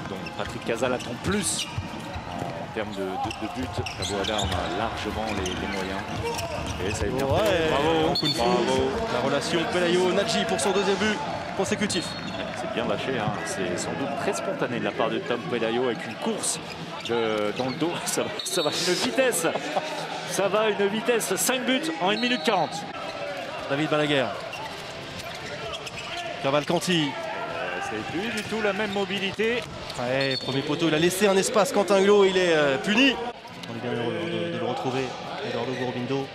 Donc Patrick Casal attend plus en termes de buts. Taboada en a largement les moyens. Et ça est bien. Ouais, bravo, bravo. La relation Pelayo-Nadji pour son deuxième but consécutif. C'est bien lâché, hein. C'est sans doute très spontané de la part de Tom Pelayo avec une course dans le dos. Ça va à une vitesse. Ça va à une vitesse. 5 buts en 1 minute 40. David Balaguer. Cavalcanti. C'est plus du tout la même mobilité. Ouais, premier poteau, il a laissé un espace. Quentin Hulot, il est puni. On est bien heureux de le retrouver. Eduardo Gourbindo.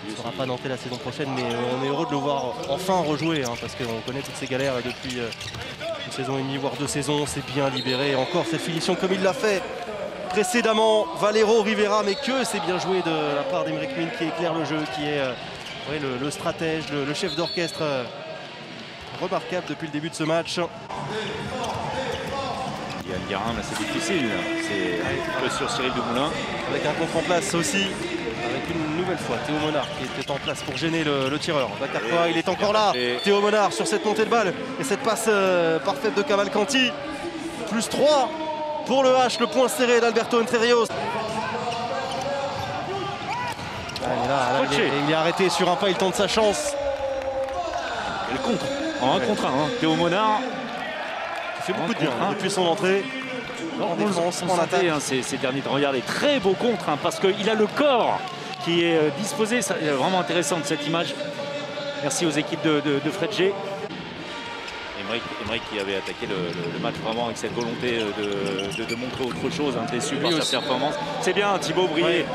Il ne sera pas nantais la saison prochaine, mais on est heureux de le voir enfin rejouer, hein, parce qu'on connaît toutes ces galères depuis une saison et demie, voire 2 saisons. C'est bien libéré. Encore cette finition comme il l'a fait précédemment. Valero Rivera, mais que c'est bien joué de la part d'Emeric Min qui éclaire le jeu, qui est le stratège, le chef d'orchestre remarquable depuis le début de ce match. Yann Garin, là c'est difficile. C'est sur Cyril Dumoulin. Avec un contre en place aussi. Avec une nouvelle fois Théo Monard qui était en place pour gêner le tireur. Dakartoa, il est encore là. Théo Monard sur cette montée de balle et cette passe parfaite de Cavalcanti. Plus 3 pour le H, le point serré d'Alberto Entre Rios. Il est arrêté sur un pas, il tente sa chance. Et le contre, en 1 contre 1. Théo Monard Il fait beaucoup de bien depuis son entrée. En défense, en attaque. Ces derniers temps, regardez, très beau contre, parce qu'il a le corps qui est disposé. C'est vraiment intéressant cette image. Merci aux équipes de Fred G. Emeric qui avait attaqué le match vraiment avec cette volonté de montrer autre chose, déçu par sa performance. C'est bien, Thibaut Brié.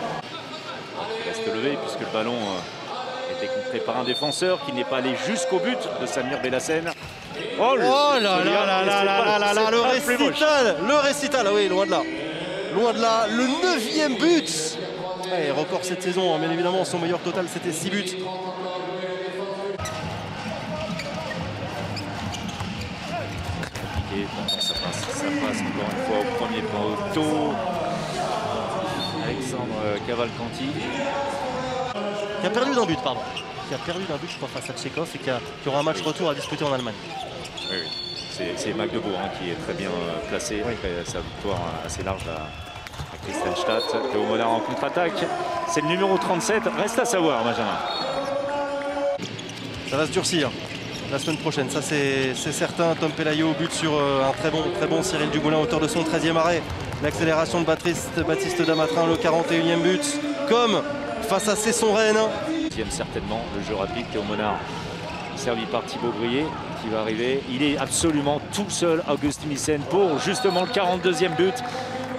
Il reste levé puisque le ballon était contré par un défenseur qui n'est pas allé jusqu'au but de Samir Belhassen. Oh là là, le récital, oui, loin de là. Loin de là, le 9e but. Ouais, record cette saison, bien évidemment, son meilleur total c'était 6 buts. Ça passe encore une fois au premier poteau. Alexandre Cavalcanti. Qui a perdu d'un but, pardon. Qui a perdu d'un but, je crois, face à Tchekhov et qui aura un match retour à disputer en Allemagne. Oui. C'est Magdebourg qui est très bien placé après sa victoire assez large à Kristianstad. Théo Monard en contre-attaque. C'est le numéro 37. Reste à savoir, Benjamin. Ça va se durcir la semaine prochaine, ça c'est certain. Tom Pelayo au but sur un très bon Cyril Dumoulin, auteur de son 13e arrêt. L'accélération de Baptiste Damatrin, le 41e but. Comme face à Cesson Rennes. Certainement, le jeu rapide. Théo Monard servi par Thibaut Brié qui va arriver. Il est absolument tout seul, Auguste Missen, pour justement le 42e but.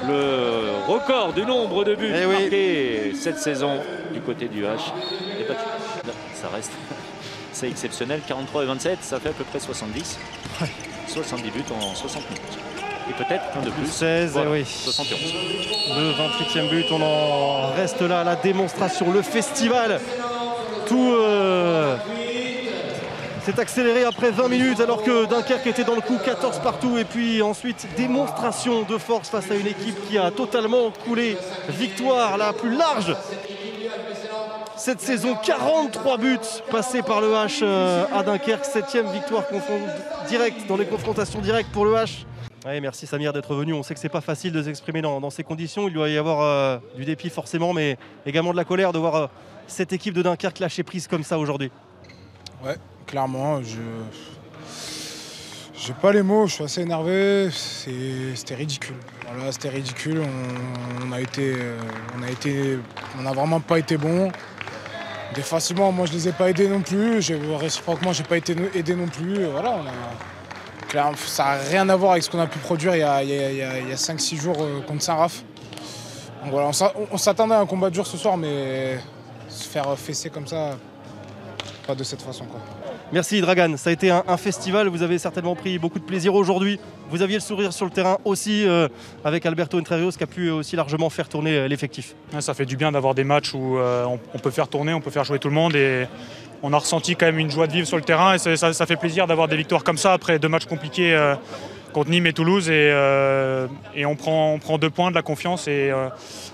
Le record du nombre de buts marqués cette saison du côté du H. Et battu. Ça reste, c'est exceptionnel. 43 et 27, ça fait à peu près 70. 70 buts en 60 minutes. Et peut-être un de plus. 16, voilà, oui. 71. Le 28e but, on en reste là, la démonstration, le festival. Tout s'est accéléré après 20 minutes alors que Dunkerque était dans le coup, 14 partout. Et puis ensuite, démonstration de force face à une équipe qui a totalement coulé. Victoire la plus large cette saison, 43 buts passés par le H à Dunkerque. 7e victoire directe dans les confrontations directes pour le H. Ouais, merci Samir d'être venu. On sait que c'est pas facile de s'exprimer dans ces conditions. Il doit y avoir du dépit forcément, mais également de la colère de voir cette équipe de Dunkerque lâcher prise comme ça aujourd'hui. Ouais, clairement, j'ai pas les mots, je suis assez énervé. C'était ridicule. Voilà, c'était ridicule. On a vraiment pas été bon. Défensivement, moi je les ai pas aidés non plus. Réciproquement, j'ai pas été aidé non plus. Voilà, ça n'a rien à voir avec ce qu'on a pu produire il y a 5-6 jours contre Saint-Raph. Donc voilà, on s'attendait à un combat dur ce soir, mais se faire fesser comme ça, pas de cette façon, quoi. Merci Dragan, ça a été un festival, vous avez certainement pris beaucoup de plaisir aujourd'hui. Vous aviez le sourire sur le terrain aussi avec Alberto Entre Rios qui a pu aussi largement faire tourner l'effectif. Ça fait du bien d'avoir des matchs où on peut faire tourner, on peut faire jouer tout le monde et on a ressenti quand même une joie de vivre sur le terrain et ça fait plaisir d'avoir des victoires comme ça après 2 matchs compliqués contre Nîmes et Toulouse et on prend 2 points, de la confiance et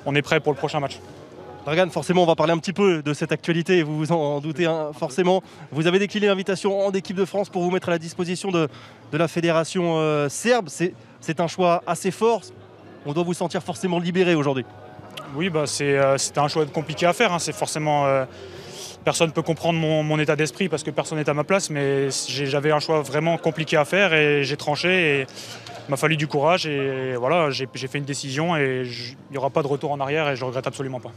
on est prêt pour le prochain match. Dragan, forcément, on va parler un petit peu de cette actualité, vous vous en doutez forcément. Vous avez décliné l'invitation en équipe de France pour vous mettre à la disposition de la fédération serbe. C'est un choix assez fort. On doit vous sentir forcément libéré aujourd'hui. Oui, c'était un choix compliqué à faire. Hein. C'est forcément, personne ne peut comprendre mon état d'esprit parce que personne n'est à ma place, mais j'avais un choix vraiment compliqué à faire et j'ai tranché. Et il m'a fallu du courage et voilà, j'ai fait une décision et il n'y aura pas de retour en arrière et je ne regrette absolument pas.